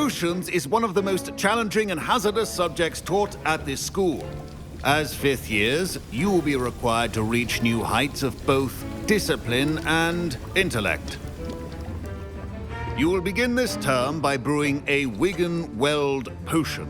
Potions is one of the most challenging and hazardous subjects taught at this school. As fifth years, you will be required to reach new heights of both discipline and intellect. You will begin this term by brewing a Wiggenweld potion.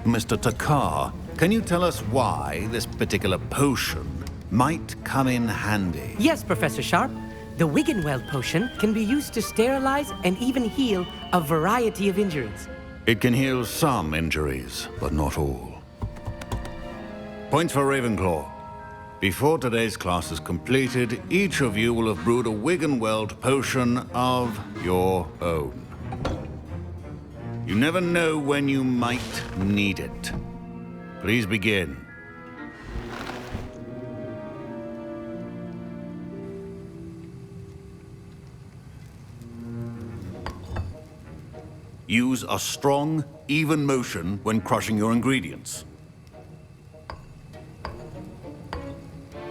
Mr. Takar, can you tell us why this particular potion might come in handy? Yes, Professor Sharp. The Wiggenweld potion can be used to sterilize and even heal a variety of injuries. It can heal some injuries, but not all. Points for Ravenclaw. Before today's class is completed, each of you will have brewed a Wiggenweld potion of your own. You never know when you might need it. Please begin. Use a strong, even motion when crushing your ingredients.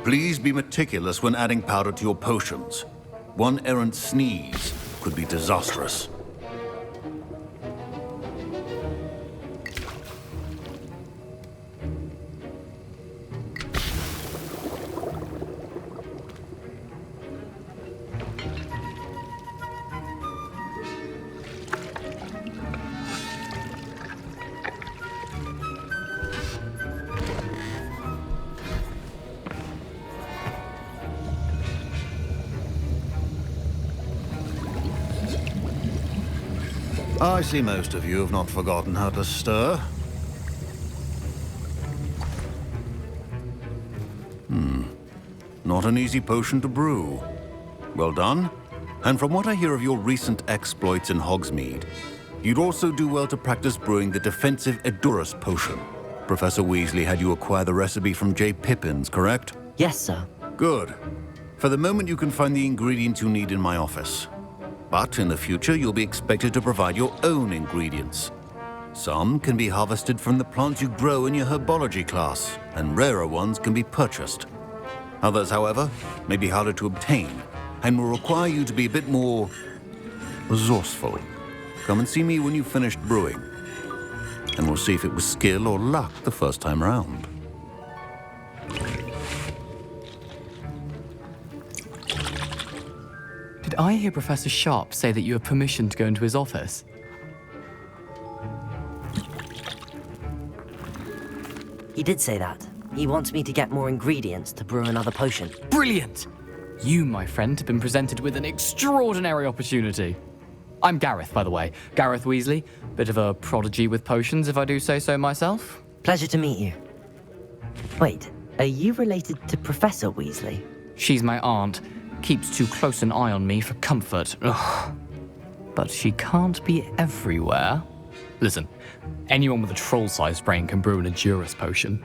Please be meticulous when adding powder to your potions. One errant sneeze could be disastrous. I see most of you have not forgotten how to stir. Not an easy potion to brew. Well done. And from what I hear of your recent exploits in Hogsmeade, you'd also do well to practice brewing the defensive Edurus potion. Professor Weasley had you acquire the recipe from J. Pippin's, correct? Yes, sir. Good. For the moment, you can find the ingredients you need in my office. But in the future, you'll be expected to provide your own ingredients. Some can be harvested from the plants you grow in your herbology class, and rarer ones can be purchased. Others, however, may be harder to obtain, and will require you to be a bit more resourceful. Come and see me when you've finished brewing, and we'll see if it was skill or luck the first time round. Did I hear Professor Sharp say that you have permission to go into his office? He did say that. He wants me to get more ingredients to brew another potion. Brilliant! You, my friend, have been presented with an extraordinary opportunity. I'm Gareth, by the way. Gareth Weasley. Bit of a prodigy with potions, if I do say so myself. Pleasure to meet you. Wait, are you related to Professor Weasley? She's my aunt. Keeps too close an eye on me for comfort. Ugh. But she can't be everywhere. Listen, anyone with a troll-sized brain can brew an Edurus potion.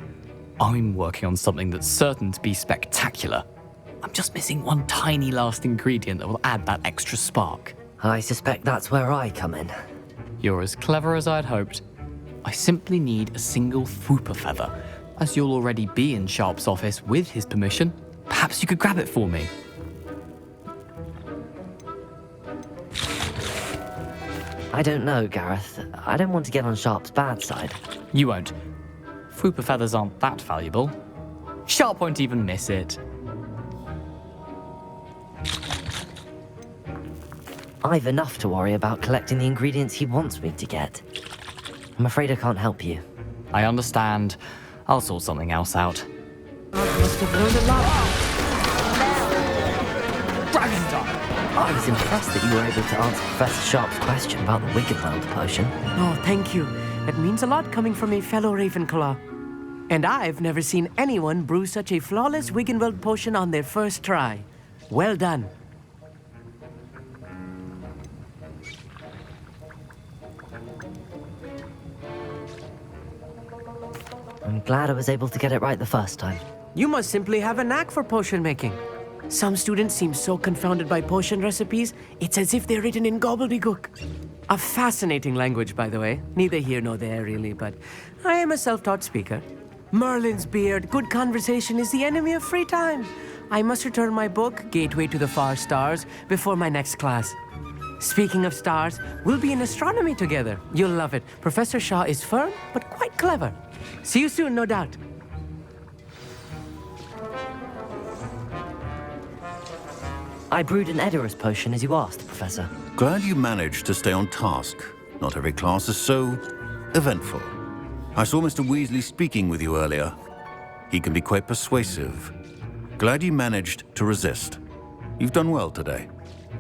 I'm working on something that's certain to be spectacular. I'm just missing one tiny last ingredient that will add that extra spark. I suspect that's where I come in. You're as clever as I'd hoped. I simply need a single Fwooper feather. As you'll already be in Sharp's office with his permission, perhaps you could grab it for me. I don't know, Gareth. I don't want to get on Sharp's bad side. You won't. Fwooper feathers aren't that valuable. Sharp won't even miss it. I've enough to worry about collecting the ingredients he wants me to get. I'm afraid I can't help you. I understand. I'll sort something else out. Must have learned a lot. Dragon time! I was impressed that you were able to answer Professor Sharp's question about the Wiggenweld potion. Oh, thank you. It means a lot coming from a fellow Ravenclaw. And I've never seen anyone brew such a flawless Wiggenweld potion on their first try. Well done. I'm glad I was able to get it right the first time. You must simply have a knack for potion making. Some students seem so confounded by potion recipes, it's as if they're written in gobbledygook. A fascinating language, by the way. Neither here nor there, really, but I am a self-taught speaker. Merlin's beard, good conversation is the enemy of free time. I must return my book, Gateway to the Far Stars, before my next class. Speaking of stars, we'll be in astronomy together. You'll love it. Professor Shaw is firm, but quite clever. See you soon, no doubt. I brewed an Edorus potion as you asked, Professor. Glad you managed to stay on task. Not every class is so eventful. I saw Mr. Weasley speaking with you earlier. He can be quite persuasive. Glad you managed to resist. You've done well today.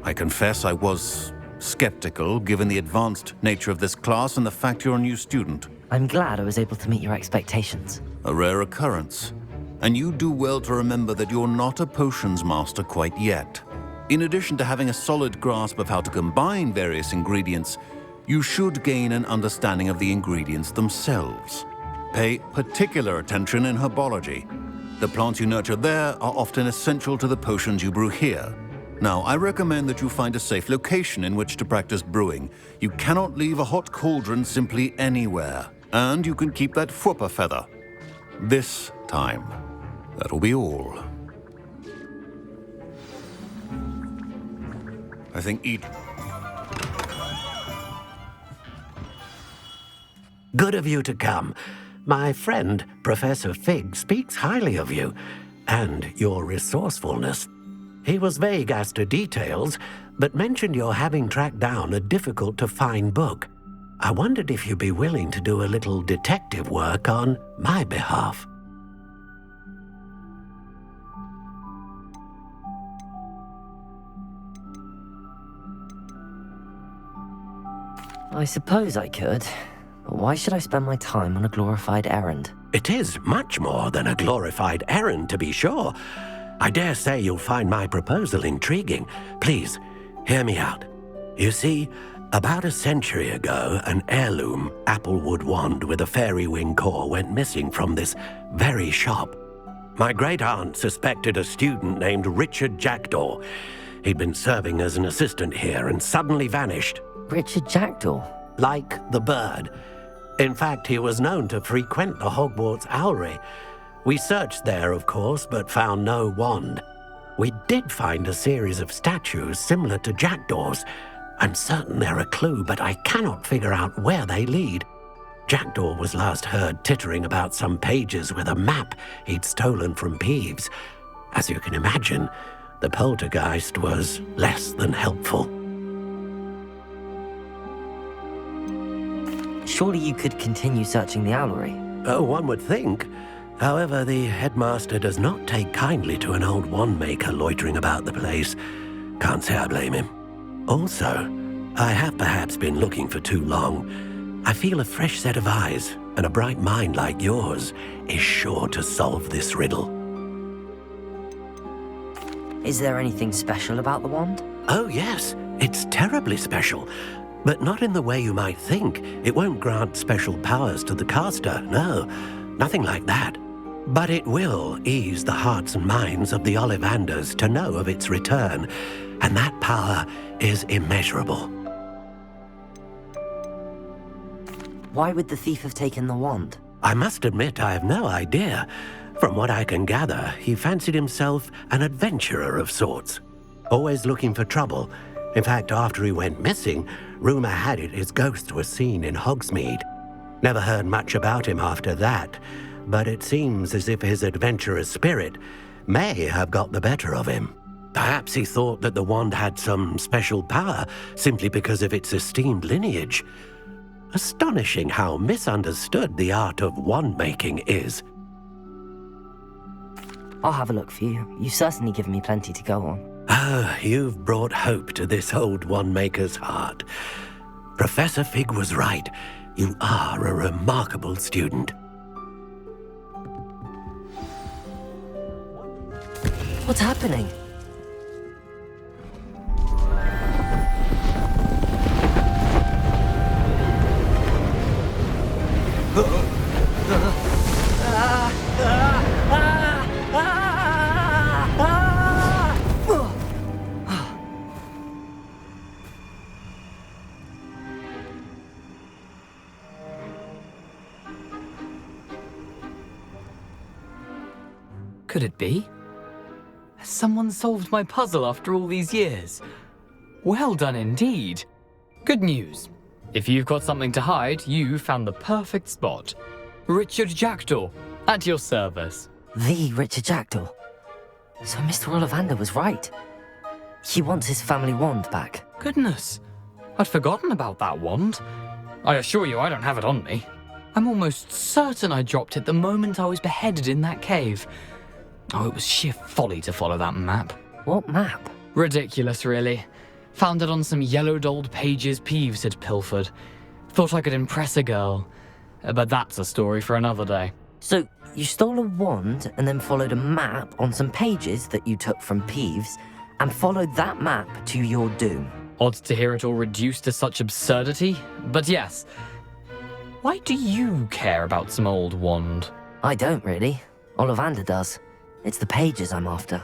I confess I was skeptical given the advanced nature of this class and the fact you're a new student. I'm glad I was able to meet your expectations. A rare occurrence. And you do well to remember that you're not a potions master quite yet. In addition to having a solid grasp of how to combine various ingredients, you should gain an understanding of the ingredients themselves. Pay particular attention in herbology. The plants you nurture there are often essential to the potions you brew here. Now, I recommend that you find a safe location in which to practice brewing. You cannot leave a hot cauldron simply anywhere. And you can keep that Fwooper feather. This time. That'll be all. I think Good of you to come. My friend, Professor Fig, speaks highly of you and your resourcefulness. He was vague as to details, but mentioned your having tracked down a difficult-to-find book. I wondered if you'd be willing to do a little detective work on my behalf. I suppose I could, but why should I spend my time on a glorified errand? It is much more than a glorified errand, to be sure. I dare say you'll find my proposal intriguing. Please, hear me out. You see, about a century ago, an heirloom applewood wand with a fairy wing core went missing from this very shop. My great-aunt suspected a student named Richard Jackdaw. He'd been serving as an assistant here and suddenly vanished. Richard Jackdaw? Like the bird. In fact, he was known to frequent the Hogwarts Owlery. We searched there, of course, but found no wand. We did find a series of statues similar to Jackdaw's. I'm certain they're a clue, but I cannot figure out where they lead. Jackdaw was last heard tittering about some pages with a map he'd stolen from Peeves. As you can imagine, the poltergeist was less than helpful. Surely you could continue searching the Owlery. Oh, one would think. However, the headmaster does not take kindly to an old wand-maker loitering about the place. Can't say I blame him. Also, I have perhaps been looking for too long. I feel a fresh set of eyes, and a bright mind like yours is sure to solve this riddle. Is there anything special about the wand? Oh, yes. It's terribly special. But not in the way you might think. It won't grant special powers to the caster, no. Nothing like that. But it will ease the hearts and minds of the Ollivanders to know of its return, and that power is immeasurable. Why would the thief have taken the wand? I must admit I have no idea. From what I can gather, he fancied himself an adventurer of sorts. Always looking for trouble. In fact, after he went missing, rumor had it his ghost was seen in Hogsmeade. Never heard much about him after that, but it seems as if his adventurous spirit may have got the better of him. Perhaps he thought that the wand had some special power simply because of its esteemed lineage. Astonishing how misunderstood the art of wand-making is. I'll have a look for you. You've certainly given me plenty to go on. Ah, you've brought hope to this old wand-maker's heart. Professor Fig was right. You are a remarkable student. What's happening? Could it be? Has someone solved my puzzle after all these years? Well done indeed. Good news. If you've got something to hide, you found the perfect spot. Richard Jackdaw, at your service. The Richard Jackdaw. So Mr. Ollivander was right. He wants his family wand back. Goodness, I'd forgotten about that wand. I assure you I don't have it on me. I'm almost certain I dropped it the moment I was beheaded in that cave. Oh, it was sheer folly to follow that map. What map? Ridiculous, really. Found it on some yellowed old pages Peeves had pilfered. Thought I could impress a girl. But that's a story for another day. So, you stole a wand and then followed a map on some pages that you took from Peeves and followed that map to your doom. Odd to hear it all reduced to such absurdity, but yes. Why do you care about some old wand? I don't really. Ollivander does. It's the pages I'm after.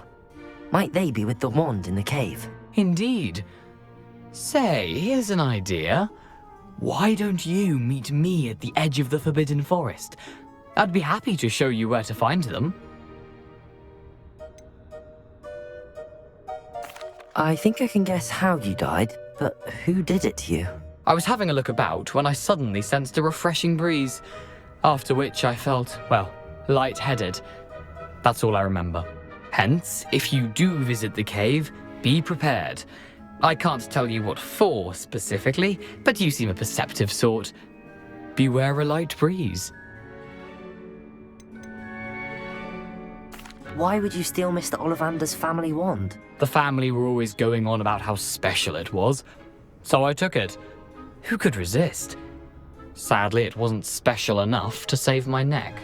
Might they be with the wand in the cave? Indeed. Say, here's an idea. Why don't you meet me at the edge of the Forbidden Forest? I'd be happy to show you where to find them. I think I can guess how you died, but who did it to you? I was having a look about when I suddenly sensed a refreshing breeze, after which I felt, well, lightheaded. That's all I remember. Hence, if you do visit the cave, be prepared. I can't tell you what for specifically, but you seem a perceptive sort. Beware a light breeze. Why would you steal Mr. Ollivander's family wand? The family were always going on about how special it was, so I took it. Who could resist? Sadly, it wasn't special enough to save my neck.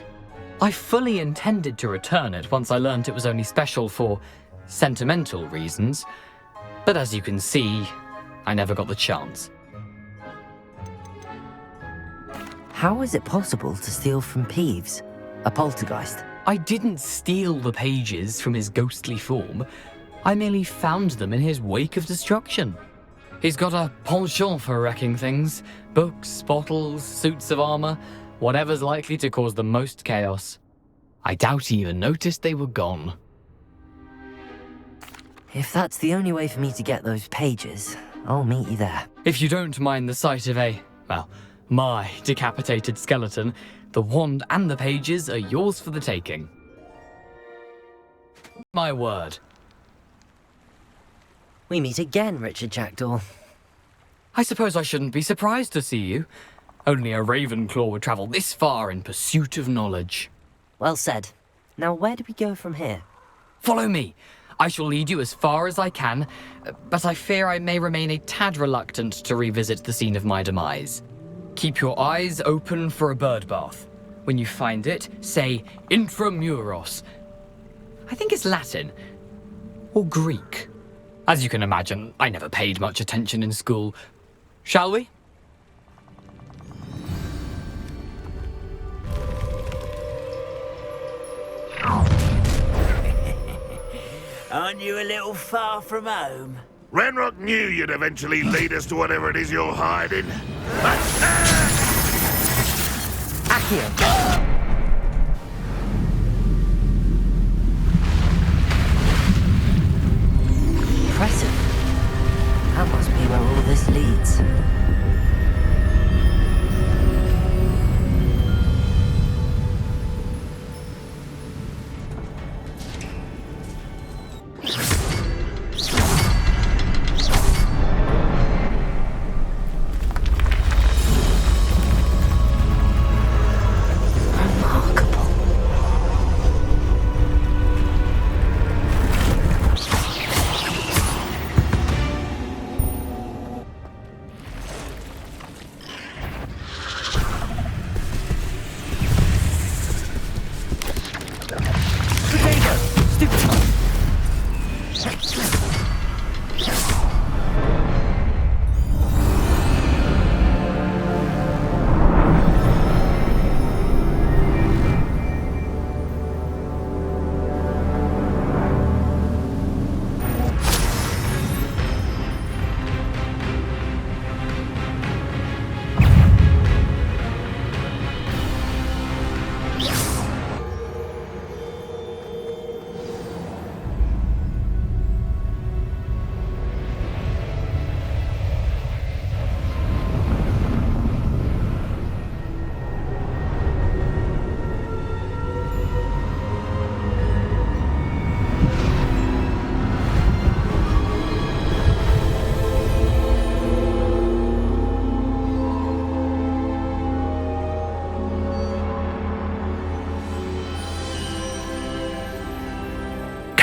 I fully intended to return it once I learned it was only special for sentimental reasons, but as you can see, I never got the chance. How is it possible to steal from Peeves, a poltergeist? I didn't steal the pages from his ghostly form. I merely found them in his wake of destruction. He's got a penchant for wrecking things. Books, bottles, suits of armor, whatever's likely to cause the most chaos. I doubt he even noticed they were gone. If that's the only way for me to get those pages, I'll meet you there. If you don't mind the sight of my decapitated skeleton, the wand and the pages are yours for the taking. My word. We meet again, Richard Jackdaw. I suppose I shouldn't be surprised to see you. Only a Ravenclaw would travel this far in pursuit of knowledge. Well said. Now where do we go from here? Follow me. I shall lead you as far as I can, but I fear I may remain a tad reluctant to revisit the scene of my demise. Keep your eyes open for a bird bath. When you find it, say Intramuros. I think it's Latin. Or Greek. As you can imagine, I never paid much attention in school. Shall we? Aren't you a little far from home? Ranrock knew you'd eventually lead us to whatever it is you're hiding. Impressive. That must be where all this leads.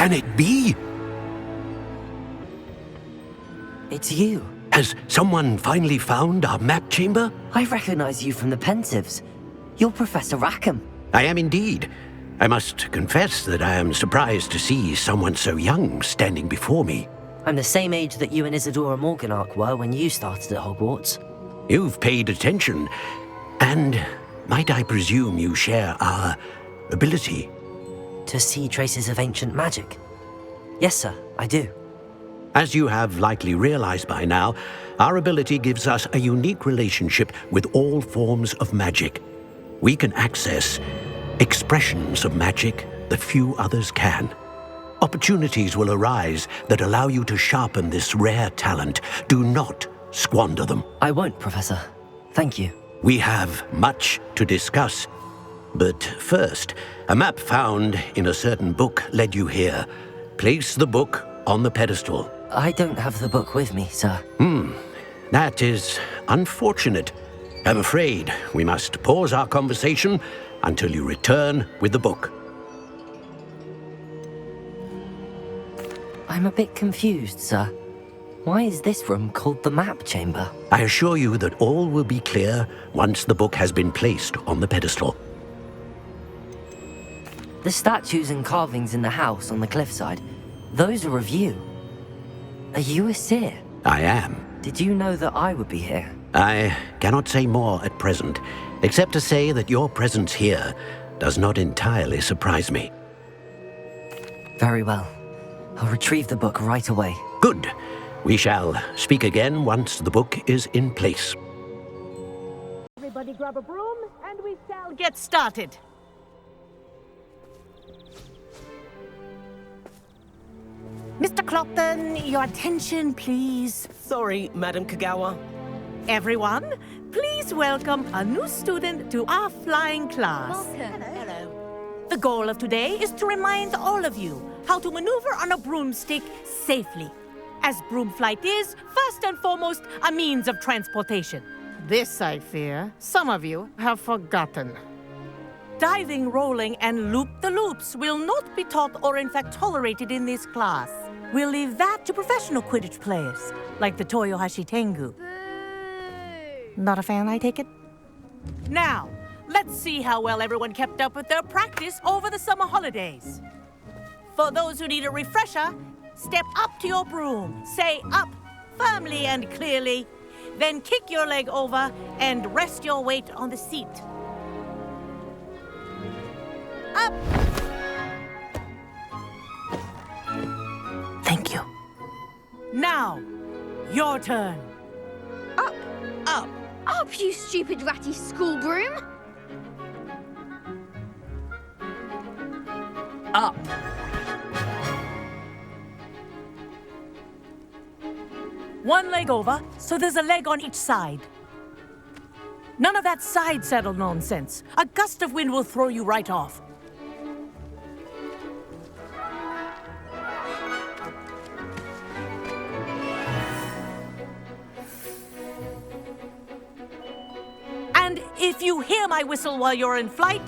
Can it be? It's you. Has someone finally found our map chamber? I recognize you from the Pensieves. You're Professor Rackham. I am indeed. I must confess that I am surprised to see someone so young standing before me. I'm the same age that you and Isadora Morganach were when you started at Hogwarts. You've paid attention, and might I presume you share our ability? To see traces of ancient magic? Yes, sir, I do. As you have likely realized by now, our ability gives us a unique relationship with all forms of magic. We can access expressions of magic that few others can. Opportunities will arise that allow you to sharpen this rare talent. Do not squander them. I won't, Professor. Thank you. We have much to discuss. But first, a map found in a certain book led you here. Place the book on the pedestal. I don't have the book with me, sir. That is unfortunate. I'm afraid we must pause our conversation until you return with the book. I'm a bit confused, sir. Why is this room called the map chamber? I assure you that all will be clear once the book has been placed on the pedestal. The statues and carvings in the house on the cliffside, those are of you. Are you a seer? I am. Did you know that I would be here? I cannot say more at present, except to say that your presence here does not entirely surprise me. Very well. I'll retrieve the book right away. Good. We shall speak again once the book is in place. Everybody grab a broom and we shall get started. Mr. Clopton, your attention, please. Sorry, Madam Kagawa. Everyone, please welcome a new student to our flying class. Hello. The goal of today is to remind all of you how to maneuver on a broomstick safely, as broom flight is, first and foremost, a means of transportation. This, I fear, some of you have forgotten. Diving, rolling, and loop-the-loops will not be taught or in fact tolerated in this class. We'll leave that to professional Quidditch players, like the Toyohashi Tengu. Not a fan, I take it? Now, let's see how well everyone kept up with their practice over the summer holidays. For those who need a refresher, step up to your broom, say up firmly and clearly, then kick your leg over and rest your weight on the seat. Up! Thank you. Now, your turn. Up, Up. up, you stupid ratty school broom. Up. One leg over, so there's a leg on each side. None of that side saddle nonsense. A gust of wind will throw you right off. And if you hear my whistle while you're in flight,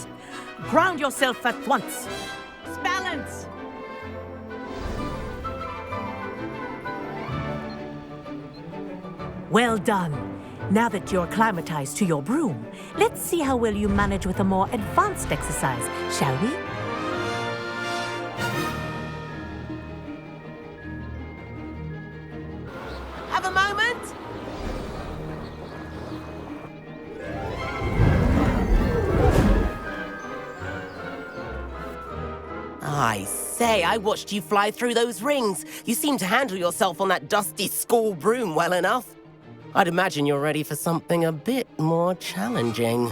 ground yourself at once. Balance. Well done. Now that you're acclimatized to your broom, let's see how well you manage with a more advanced exercise, shall we? Have a moment? I say, I watched you fly through those rings. You seem to handle yourself on that dusty school broom well enough. I'd imagine you're ready for something a bit more challenging.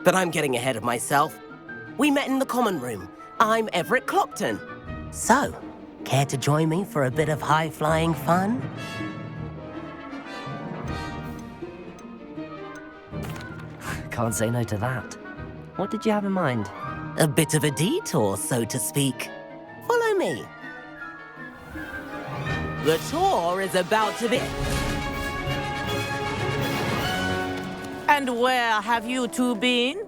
But I'm getting ahead of myself. We met in the common room. I'm Everett Clopton. So, care to join me for a bit of high-flying fun? Can't say no to that. What did you have in mind? A bit of a detour, so to speak. Follow me. The tour is about to be... And where have you two been?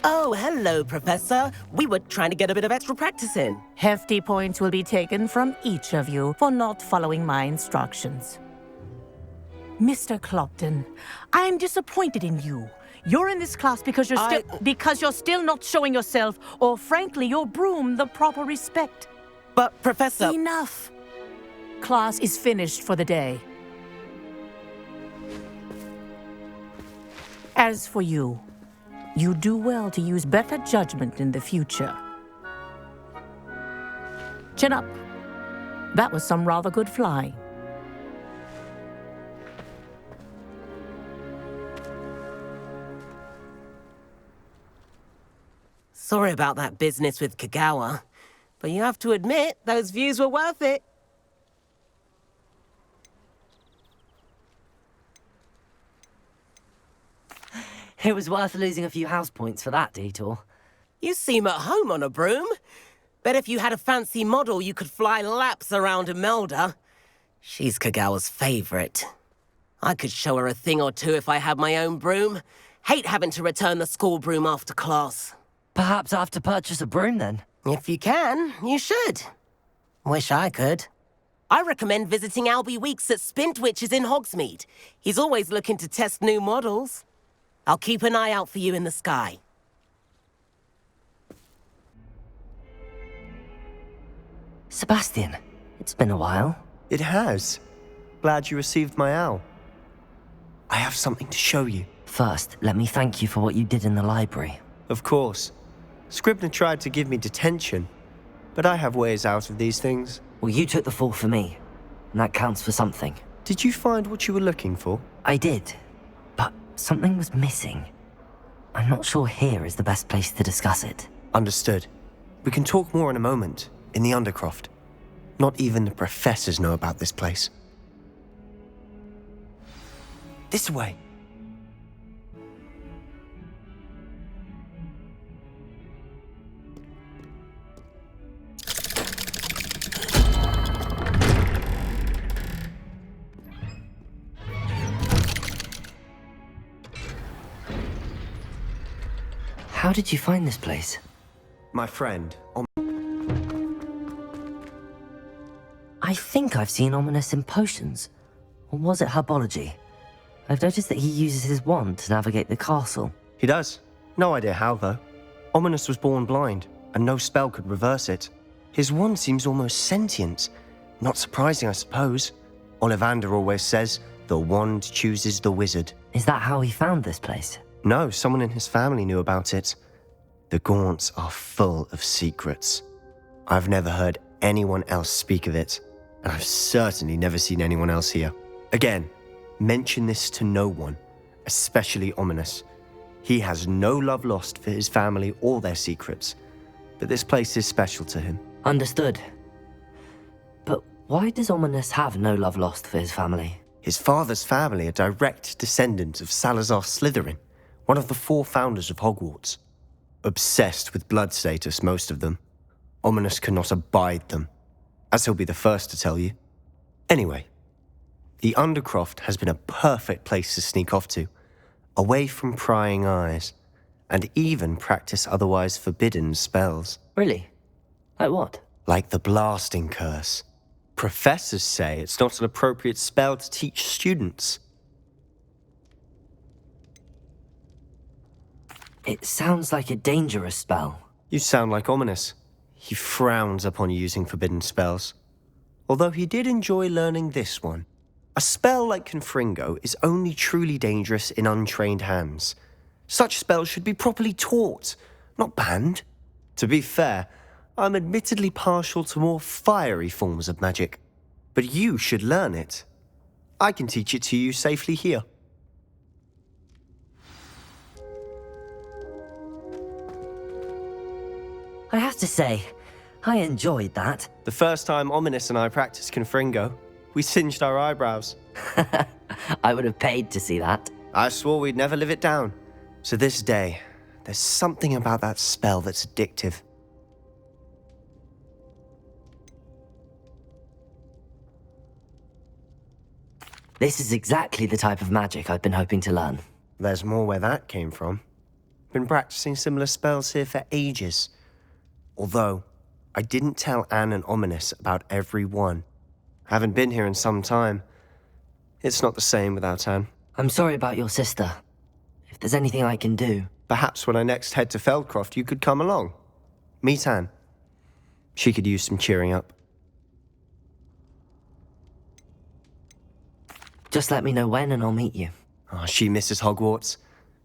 Oh, hello, Professor. We were trying to get a bit of extra practice in. Hefty points will be taken from each of you for not following my instructions. Mr. Clopton, I am disappointed in you. You're in this class because you're still not showing yourself, or frankly, your broom the proper respect. But, Professor... Enough. Class is finished for the day. As for you, you do well to use better judgment in the future. Chin up. That was some rather good flying. Sorry about that business with Kagawa, but you have to admit, those views were worth it. It was worth losing a few house points for that detour. You seem at home on a broom. Bet if you had a fancy model, you could fly laps around Imelda. She's Kagawa's favorite. I could show her a thing or two if I had my own broom. Hate having to return the school broom after class. Perhaps I have to purchase a broom then? If you can, you should. Wish I could. I recommend visiting Albie Weeks at Spintwitches in Hogsmeade. He's always looking to test new models. I'll keep an eye out for you in the sky. Sebastian, it's been a while. It has. Glad you received my owl. I have something to show you. First, let me thank you for what you did in the library. Of course. Scribner tried to give me detention, but I have ways out of these things. Well, you took the fall for me, and that counts for something. Did you find what you were looking for? I did, but something was missing. I'm not sure here is the best place to discuss it. Understood. We can talk more in a moment, in the Undercroft. Not even the professors know about this place. This way. How did you find this place? My friend, I think I've seen Ominous in potions. Or was it herbology? I've noticed that he uses his wand to navigate the castle. He does. No idea how, though. Ominous was born blind, and no spell could reverse it. His wand seems almost sentient. Not surprising, I suppose. Ollivander always says, the wand chooses the wizard. Is that how he found this place? No, someone in his family knew about it. The Gaunts are full of secrets. I've never heard anyone else speak of it, and I've certainly never seen anyone else here. Again, mention this to no one, especially Ominous. He has no love lost for his family or their secrets, but this place is special to him. Understood. But why does Ominous have no love lost for his family? His father's family are direct descendants of Salazar Slytherin, one of the 4 founders of Hogwarts. Obsessed with blood status, most of them. Ominous cannot abide them, as he'll be the first to tell you. Anyway, the Undercroft has been a perfect place to sneak off to, away from prying eyes, and even practice otherwise forbidden spells. Really? Like what? Like the blasting curse. Professors say it's not an appropriate spell to teach students. It sounds like a dangerous spell. You sound like Ominous. He frowns upon using forbidden spells. Although he did enjoy learning this one. A spell like Confringo is only truly dangerous in untrained hands. Such spells should be properly taught, not banned. To be fair, I'm admittedly partial to more fiery forms of magic. But you should learn it. I can teach it to you safely here. I have to say, I enjoyed that. The first time Ominous and I practiced Confringo, we singed our eyebrows. I would have paid to see that. I swore we'd never live it down. To this day, there's something about that spell that's addictive. This is exactly the type of magic I've been hoping to learn. There's more where that came from. Been practicing similar spells here for ages. Although, I didn't tell Anne and Ominous about every one. Haven't been here in some time. It's not the same without Anne. I'm sorry about your sister. If there's anything I can do... Perhaps when I next head to Feldcroft, you could come along. Meet Anne. She could use some cheering up. Just let me know when and I'll meet you. Oh, she misses Hogwarts.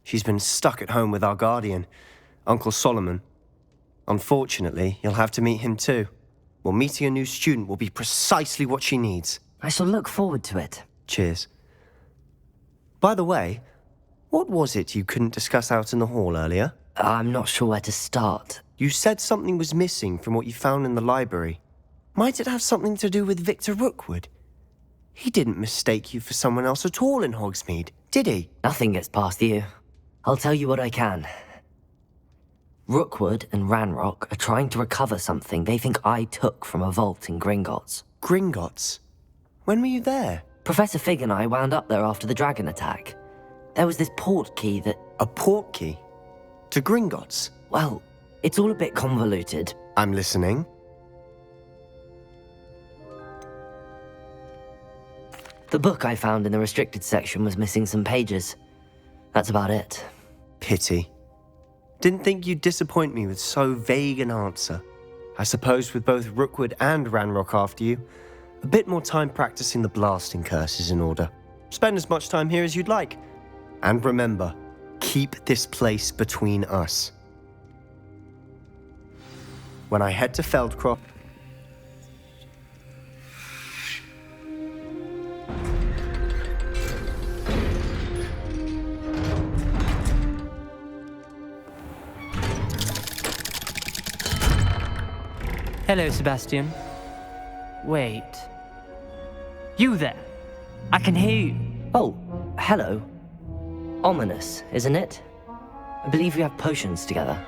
She's been stuck at home with our guardian, Uncle Solomon. Unfortunately, you'll have to meet him too. Well, meeting a new student will be precisely what she needs. I shall look forward to it. Cheers. By the way, what was it you couldn't discuss out in the hall earlier? I'm not sure where to start. You said something was missing from what you found in the library. Might it have something to do with Victor Rookwood? He didn't mistake you for someone else at all in Hogsmeade, did he? Nothing gets past you. I'll tell you what I can. Rookwood and Ranrock are trying to recover something they think I took from a vault in Gringotts. Gringotts? When were you there? Professor Fig and I wound up there after the dragon attack. There was this portkey that... A portkey? To Gringotts? Well, it's all a bit convoluted. I'm listening. The book I found in the restricted section was missing some pages. That's about it. Pity. Didn't think you'd disappoint me with so vague an answer. I suppose with both Rookwood and Ranrock after you, a bit more time practicing the blasting curse is in order. Spend as much time here as you'd like. And remember, keep this place between us. When I head to Feldcroft... Hello, Sebastian. Wait. You there? I can hear you. Oh, hello. Ominous, isn't it? I believe we have potions together.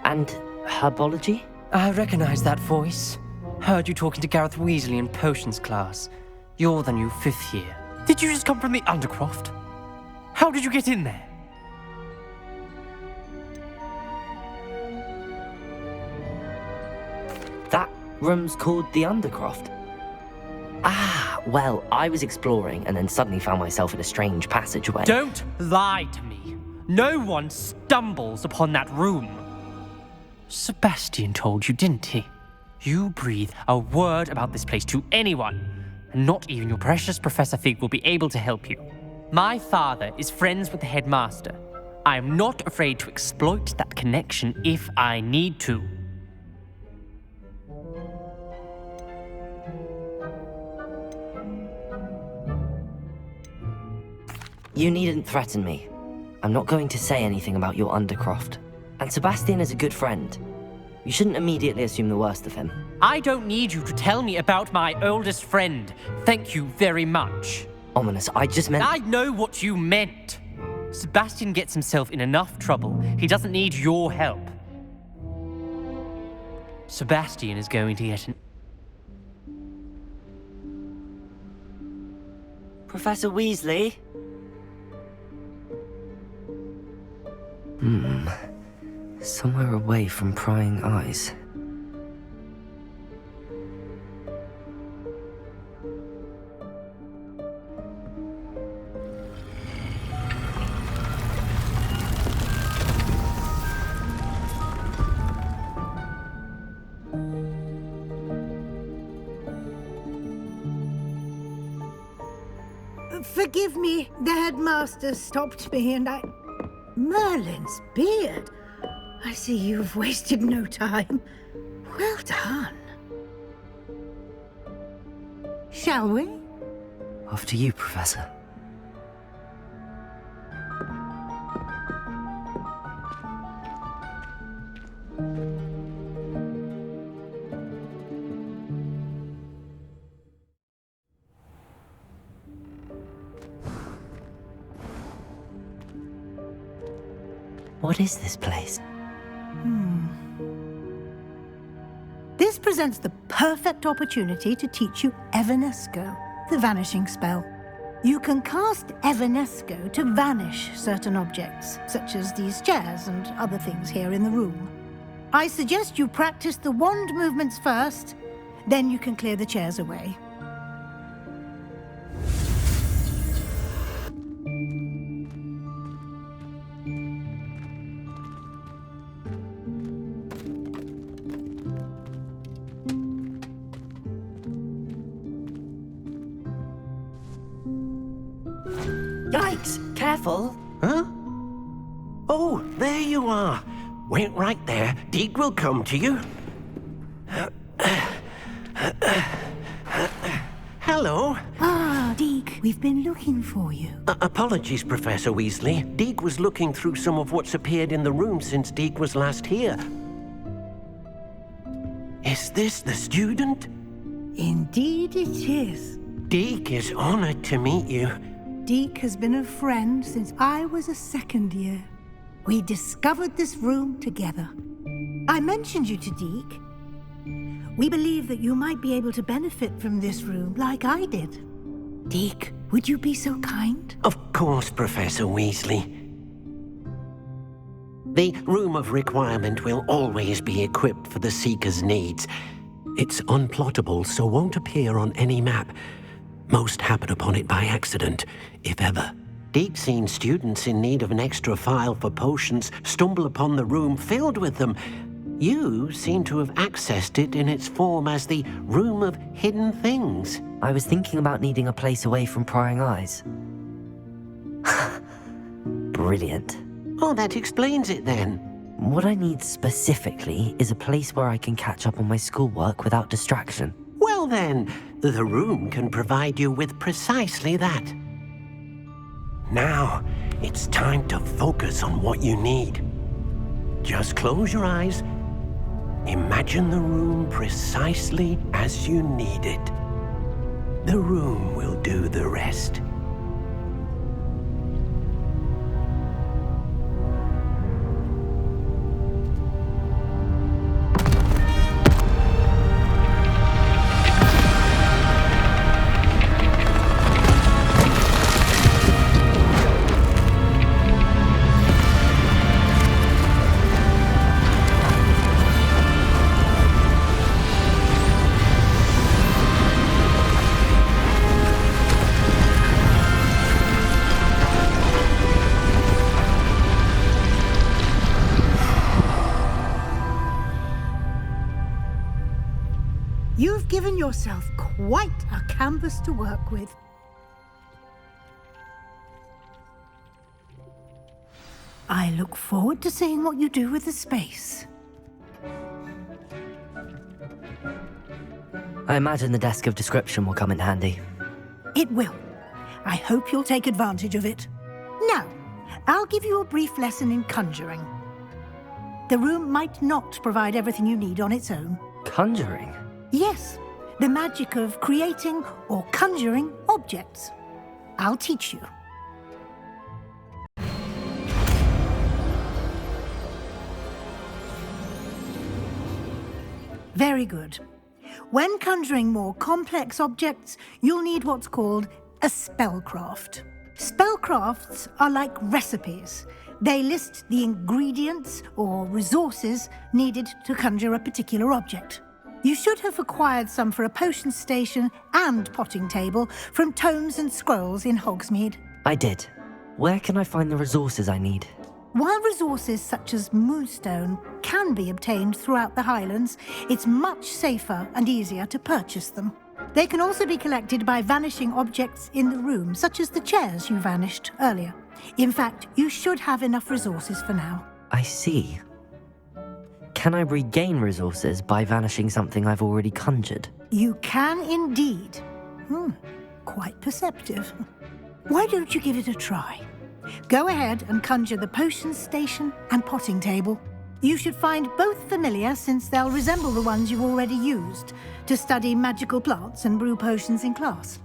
And herbology? I recognize that voice. Heard you talking to Gareth Weasley in potions class. You're the new 5th year. Did you just come from the Undercroft? How did you get in there? That room's called the Undercroft. Ah, well, I was exploring and then suddenly found myself in a strange passageway. Don't lie to me. No one stumbles upon that room. Sebastian told you, didn't he? You breathe a word about this place to anyone, and not even your precious Professor Fig will be able to help you. My father is friends with the headmaster. I am not afraid to exploit that connection if I need to. You needn't threaten me. I'm not going to say anything about your Undercroft. And Sebastian is a good friend. You shouldn't immediately assume the worst of him. I don't need you to tell me about my oldest friend. Thank you very much. Ominous, I just meant... I know what you meant. Sebastian gets himself in enough trouble. He doesn't need your help. Sebastian is going to get an... Professor Weasley? Somewhere away from prying eyes. Forgive me, the headmaster stopped me and I... Merlin's beard. I see you've wasted no time. Well done. Shall we? After you, Professor. What is this place? This presents the perfect opportunity to teach you Evanesco, the vanishing spell. You can cast Evanesco to vanish certain objects, such as these chairs and other things here in the room. I suggest you practice the wand movements first, then you can clear the chairs away. Yikes! Careful! Huh? Oh, there you are. Wait right there. Deke will come to you. Hello. Ah, Deke, we've been looking for you. Apologies, Professor Weasley. Deke was looking through some of what's appeared in the room since Deke was last here. Is this the student? Indeed it is. Deke is honored to meet you. Deke has been a friend since I was a second year. We discovered this room together. I mentioned you to Deke. We believe that you might be able to benefit from this room like I did. Deke, would you be so kind? Of course, Professor Weasley. The Room of Requirement will always be equipped for the Seeker's needs. It's unplottable, so won't appear on any map. Most happen upon it by accident, if ever. Deke's seen students in need of an extra file for potions stumble upon the room filled with them. You seem to have accessed it in its form as the Room of Hidden Things. I was thinking about needing a place away from prying eyes. Brilliant. Oh, that explains it then. What I need specifically is a place where I can catch up on my schoolwork without distraction. Well then, the room can provide you with precisely that. Now, it's time to focus on what you need. Just close your eyes. Imagine the room precisely as you need it. The room will do the rest. You've given yourself quite a canvas to work with. I look forward to seeing what you do with the space. I imagine the desk of description will come in handy. It will. I hope you'll take advantage of it. Now, I'll give you a brief lesson in conjuring. The room might not provide everything you need on its own. Conjuring? Yes, the magic of creating or conjuring objects. I'll teach you. Very good. When conjuring more complex objects, you'll need what's called a spellcraft. Spellcrafts are like recipes. They list the ingredients or resources needed to conjure a particular object. You should have acquired some for a potion station and potting table from tomes and scrolls in Hogsmeade. I did. Where can I find the resources I need? While resources such as moonstone can be obtained throughout the Highlands, it's much safer and easier to purchase them. They can also be collected by vanishing objects in the room, such as the chairs you vanished earlier. In fact, you should have enough resources for now. I see. Can I regain resources by vanishing something I've already conjured? You can indeed. Quite perceptive. Why don't you give it a try? Go ahead and conjure the potion station and potting table. You should find both familiar, since they'll resemble the ones you've already used to study magical plants and brew potions in class.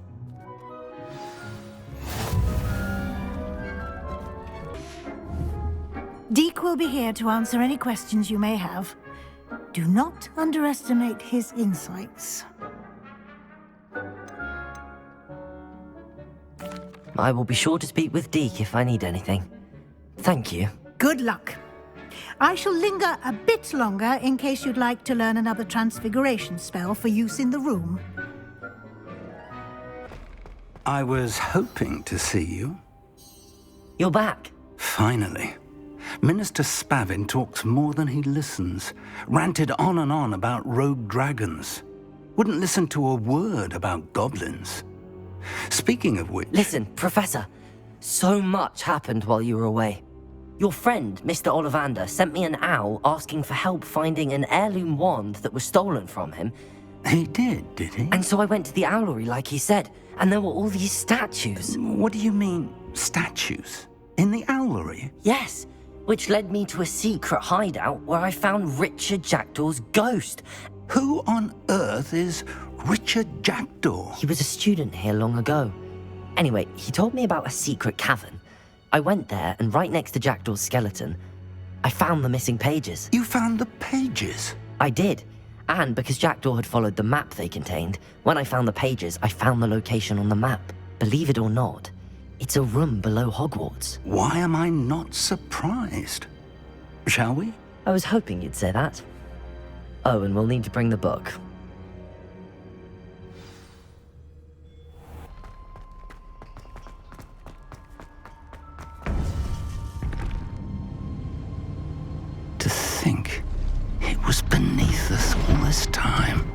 Deke will be here to answer any questions you may have. Do not underestimate his insights. I will be sure to speak with Deke if I need anything. Thank you. Good luck. I shall linger a bit longer in case you'd like to learn another transfiguration spell for use in the room. I was hoping to see you. You're back. Finally. Minister Spavin talks more than he listens. Ranted on and on about rogue dragons. Wouldn't listen to a word about goblins. Speaking of which... Listen, Professor. So much happened while you were away. Your friend, Mr. Ollivander, sent me an owl asking for help finding an heirloom wand that was stolen from him. He did he? And so I went to the owlery like he said, and there were all these statues. What do you mean, statues? In the owlery? Yes, which led me to a secret hideout where I found Richard Jackdaw's ghost. Who on earth is Richard Jackdaw? He was a student here long ago. Anyway, he told me about a secret cavern. I went there, and right next to Jackdaw's skeleton, I found the missing pages. You found the pages? I did. And because Jackdaw had followed the map they contained, when I found the pages, I found the location on the map. Believe it or not, it's a room below Hogwarts. Why am I not surprised? Shall we? I was hoping you'd say that. Oh, and we'll need to bring the book. To think it was beneath us all this time.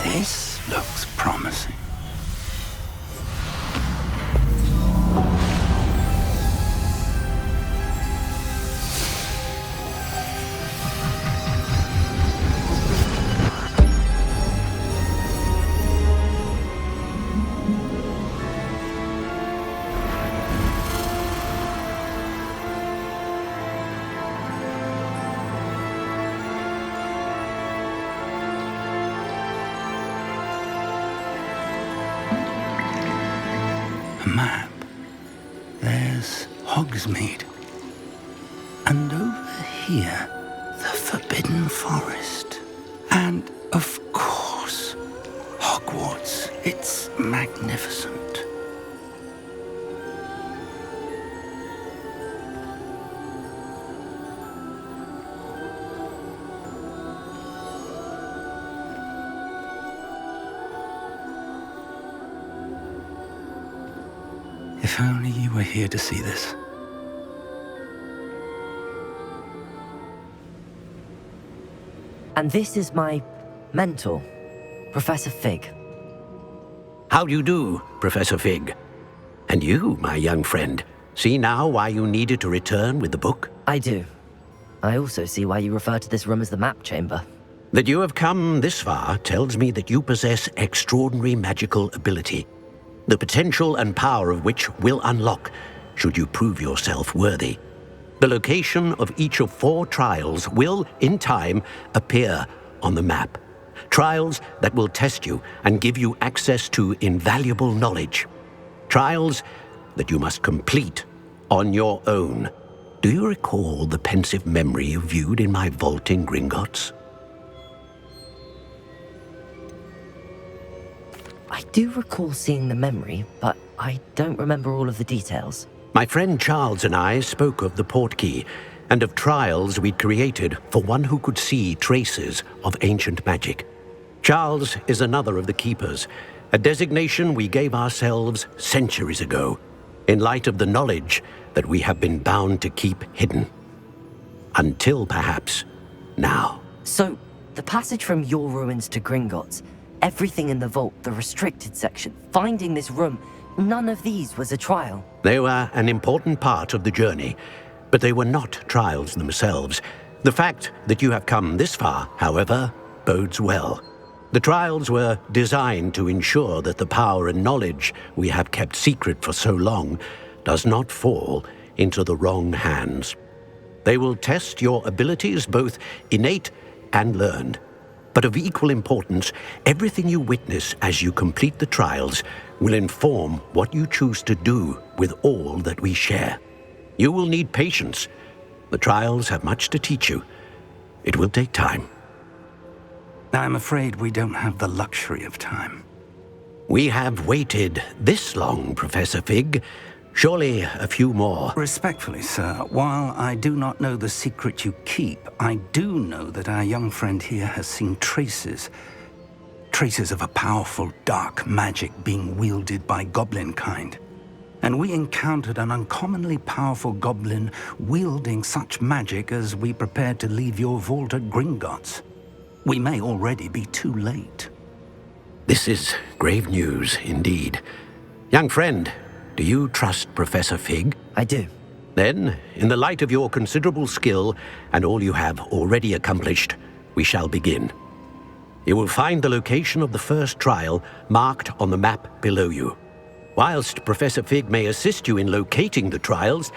This looks promising. Map. There's Hogsmeade. And over here, the Forbidden Forest. And, of course, Hogwarts. It's magnificent. If only you were here to see this. And this is my mentor, Professor Fig. How do you do, Professor Fig? And you, my young friend, see now why you needed to return with the book? I do. I also see why you refer to this room as the map chamber. That you have come this far tells me that you possess extraordinary magical ability, the potential and power of which will unlock should you prove yourself worthy. The location of each of 4 trials will, in time, appear on the map. Trials that will test you and give you access to invaluable knowledge. Trials that you must complete on your own. Do you recall the pensive memory you viewed in my vault in Gringotts? I do recall seeing the memory, but I don't remember all of the details. My friend Charles and I spoke of the Portkey and of trials we'd created for one who could see traces of ancient magic. Charles is another of the Keepers, a designation we gave ourselves centuries ago, in light of the knowledge that we have been bound to keep hidden. Until, perhaps, now. So, the passage from your ruins to Gringotts, everything in the vault, the restricted section, finding this room, none of these was a trial. They were an important part of the journey, but they were not trials themselves. The fact that you have come this far, however, bodes well. The trials were designed to ensure that the power and knowledge we have kept secret for so long does not fall into the wrong hands. They will test your abilities, both innate and learned. But of equal importance, everything you witness as you complete the trials will inform what you choose to do with all that we share. You will need patience. The trials have much to teach you. It will take time. I'm afraid we don't have the luxury of time. We have waited this long, Professor Fig. Surely a few more. Respectfully, sir, while I do not know the secret you keep, I do know that our young friend here has seen traces of a powerful dark magic being wielded by goblin kind. And we encountered an uncommonly powerful goblin wielding such magic as we prepared to leave your vault at Gringotts. We may already be too late. This is grave news indeed. Young friend, do you trust Professor Fig? I do. Then, in the light of your considerable skill and all you have already accomplished, we shall begin. You will find the location of the first trial marked on the map below you. Whilst Professor Fig may assist you in locating the trials,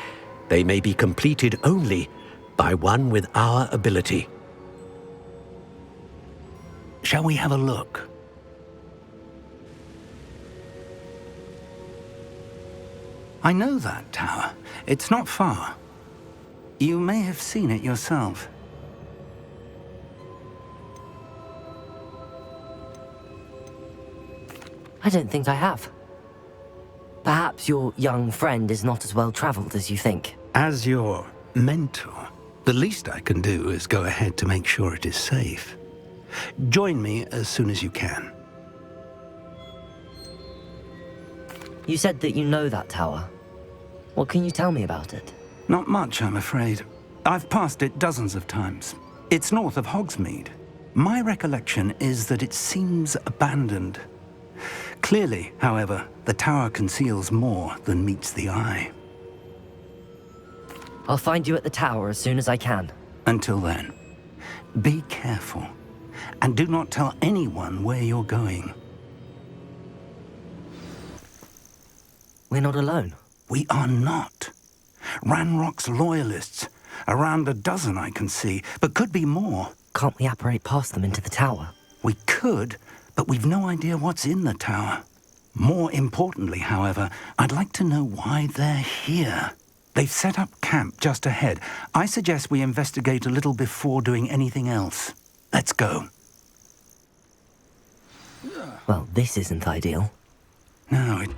they may be completed only by one with our ability. Shall we have a look? I know that tower. It's not far. You may have seen it yourself. I don't think I have. Perhaps your young friend is not as well traveled as you think. As your mentor, the least I can do is go ahead to make sure it is safe. Join me as soon as you can. You said that you know that tower. What can you tell me about it? Not much, I'm afraid. I've passed it dozens of times. It's north of Hogsmeade. My recollection is that it seems abandoned. Clearly, however, the tower conceals more than meets the eye. I'll find you at the tower as soon as I can. Until then, be careful, and do not tell anyone where you're going. We're not alone. We are not. Ranrock's loyalists. Around a dozen I can see, but could be more. Can't we apparate past them into the tower? We could, but we've no idea what's in the tower. More importantly, however, I'd like to know why they're here. They've set up camp just ahead. I suggest we investigate a little before doing anything else. Let's go. Well, this isn't ideal. No, it...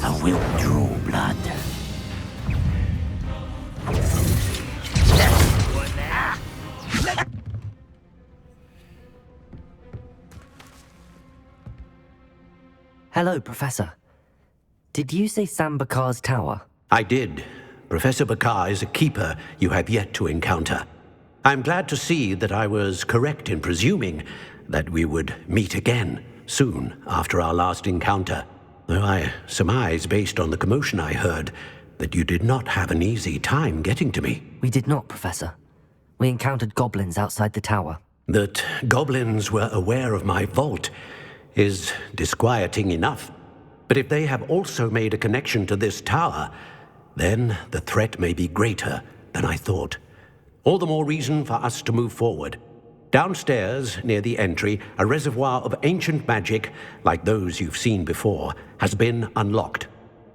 I will draw blood. Hello, Professor. Did you say Sam Bakar's tower? I did. Professor Bakar is a keeper you have yet to encounter. I'm glad to see that I was correct in presuming that we would meet again soon after our last encounter. Though I surmise, based on the commotion I heard, that you did not have an easy time getting to me. We did not, Professor. We encountered goblins outside the tower. That goblins were aware of my vault is disquieting enough. But if they have also made a connection to this tower, then the threat may be greater than I thought. All the more reason for us to move forward. Downstairs, near the entry, a reservoir of ancient magic, like those you've seen before, has been unlocked.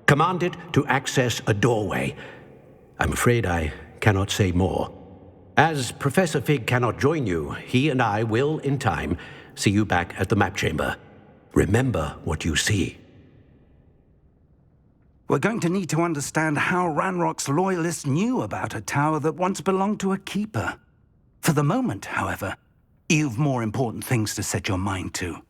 Command it to access a doorway. I'm afraid I cannot say more. As Professor Fig cannot join you, he and I will, in time, see you back at the map chamber. Remember what you see. We're going to need to understand how Ranrock's loyalists knew about a tower that once belonged to a keeper. For the moment, however, you've more important things to set your mind to.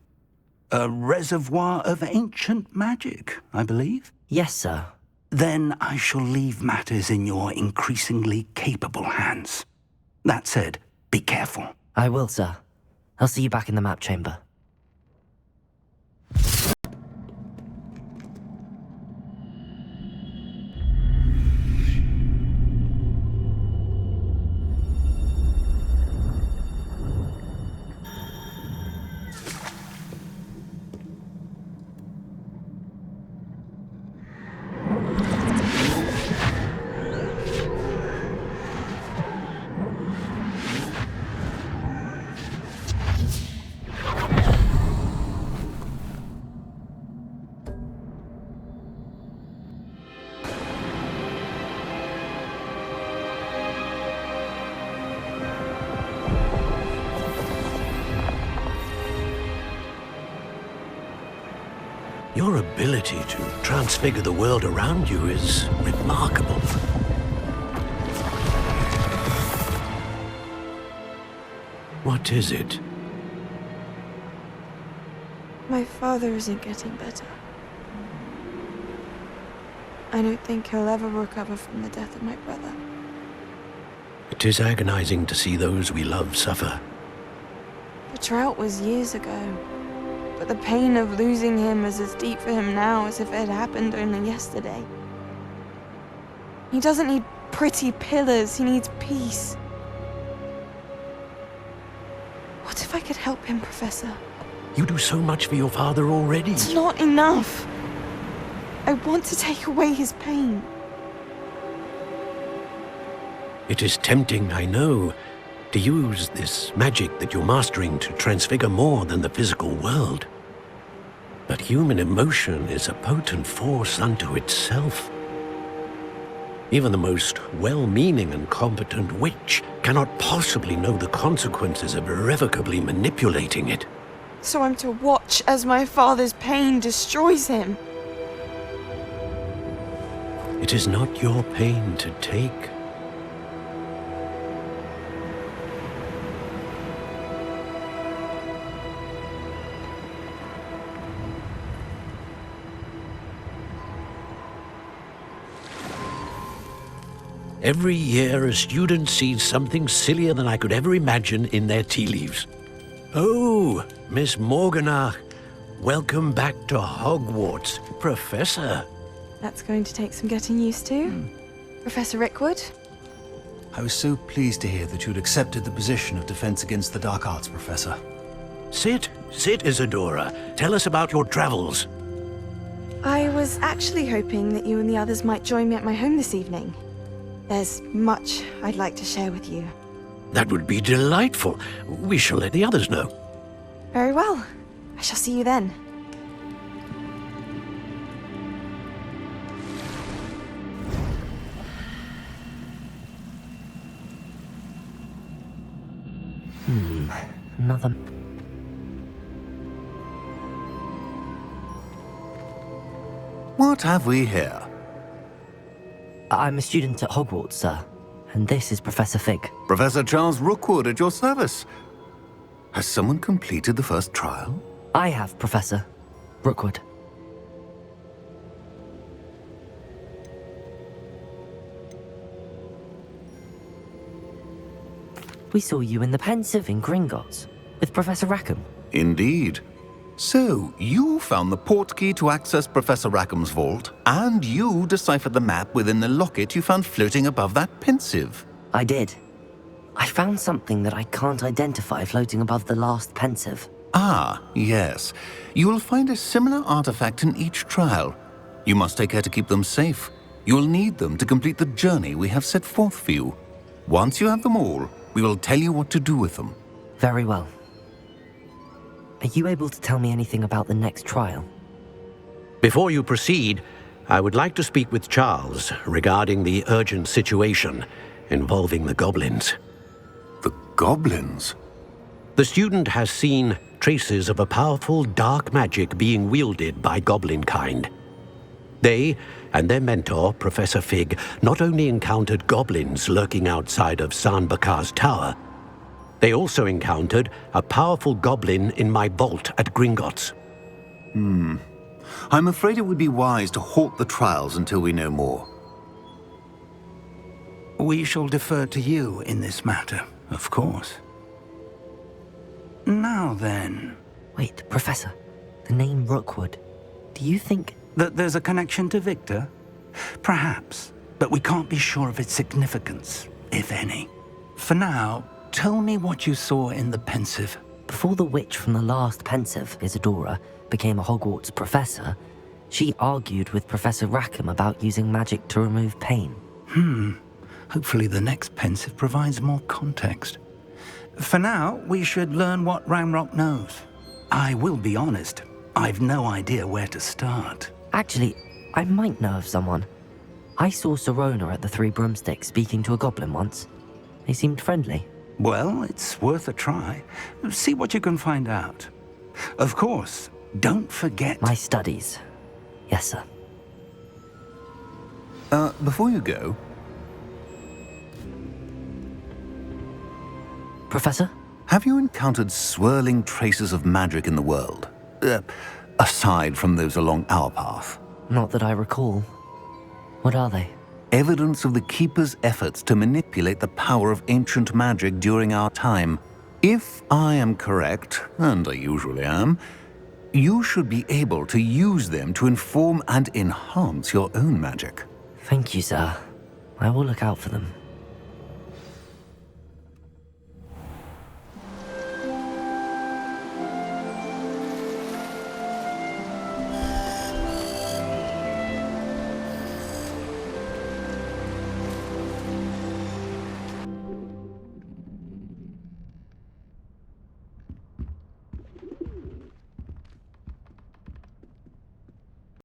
A reservoir of ancient magic, I believe? Yes, sir. Then I shall leave matters in your increasingly capable hands. That said, be careful. I will, sir. I'll see you back in the map chamber. Your ability to transfigure the world around you is remarkable. What is it? My father isn't getting better. I don't think he'll ever recover from the death of my brother. It is agonizing to see those we love suffer. The drought was years ago, but the pain of losing him is as deep for him now as if it had happened only yesterday. He doesn't need pretty pillars, he needs peace. What if I could help him, Professor? You do so much for your father already. It's not enough. I want to take away his pain. It is tempting, I know, to use this magic that you're mastering to transfigure more than the physical world. But human emotion is a potent force unto itself. Even the most well-meaning and competent witch cannot possibly know the consequences of irrevocably manipulating it. So I'm to watch as my father's pain destroys him. It is not your pain to take. Every year, a student sees something sillier than I could ever imagine in their tea leaves. Oh, Miss Morganach, welcome back to Hogwarts, Professor. That's going to take some getting used to. Professor Rickwood? I was so pleased to hear that you'd accepted the position of Defense Against the Dark Arts, Professor. Sit, Isadora. Tell us about your travels. I was actually hoping that you and the others might join me at my home this evening. There's much I'd like to share with you. That would be delightful. We shall let the others know. Very well. I shall see you then. Another... What have we here? I'm a student at Hogwarts, sir. And this is Professor Fig. Professor Charles Rookwood at your service. Has someone completed the first trial? I have, Professor Rookwood. We saw you in the Pensive in Gringotts with Professor Rackham. Indeed. So, you found the portkey to access Professor Rackham's vault, and you deciphered the map within the locket you found floating above that Pensive. I did. I found something that I can't identify floating above the last Pensive. Ah, yes. You will find a similar artifact in each trial. You must take care to keep them safe. You'll need them to complete the journey we have set forth for you. Once you have them all, we will tell you what to do with them. Very well. Are you able to tell me anything about the next trial? Before you proceed, I would like to speak with Charles regarding the urgent situation involving the goblins. The goblins? The student has seen traces of a powerful dark magic being wielded by goblin kind. They and their mentor, Professor Fig, not only encountered goblins lurking outside of Sanbakar's tower, they also encountered a powerful goblin in my vault at Gringotts. I'm afraid it would be wise to halt the trials until we know more. We shall defer to you in this matter, of course. Now then... Wait, Professor. The name Rookwood. Do you think... that there's a connection to Victor? Perhaps, but we can't be sure of its significance, if any. For now, tell me what you saw in the Pensive. Before the witch from the last Pensive, Isadora, became a Hogwarts professor, she argued with Professor Rackham about using magic to remove pain. Hopefully the next Pensive provides more context. For now, we should learn what Ranrock knows. I will be honest, I've no idea where to start. Actually, I might know of someone. I saw Serona at the Three Broomsticks speaking to a goblin once. They seemed friendly. Well, it's worth a try. See what you can find out. Of course, don't forget... My studies. Yes, sir. Before you go... Professor? Have you encountered swirling traces of magic in the world? Aside from those along our path? Not that I recall. What are they? Evidence of the Keeper's efforts to manipulate the power of ancient magic during our time. If I am correct, and I usually am, you should be able to use them to inform and enhance your own magic. Thank you, sir. I will look out for them.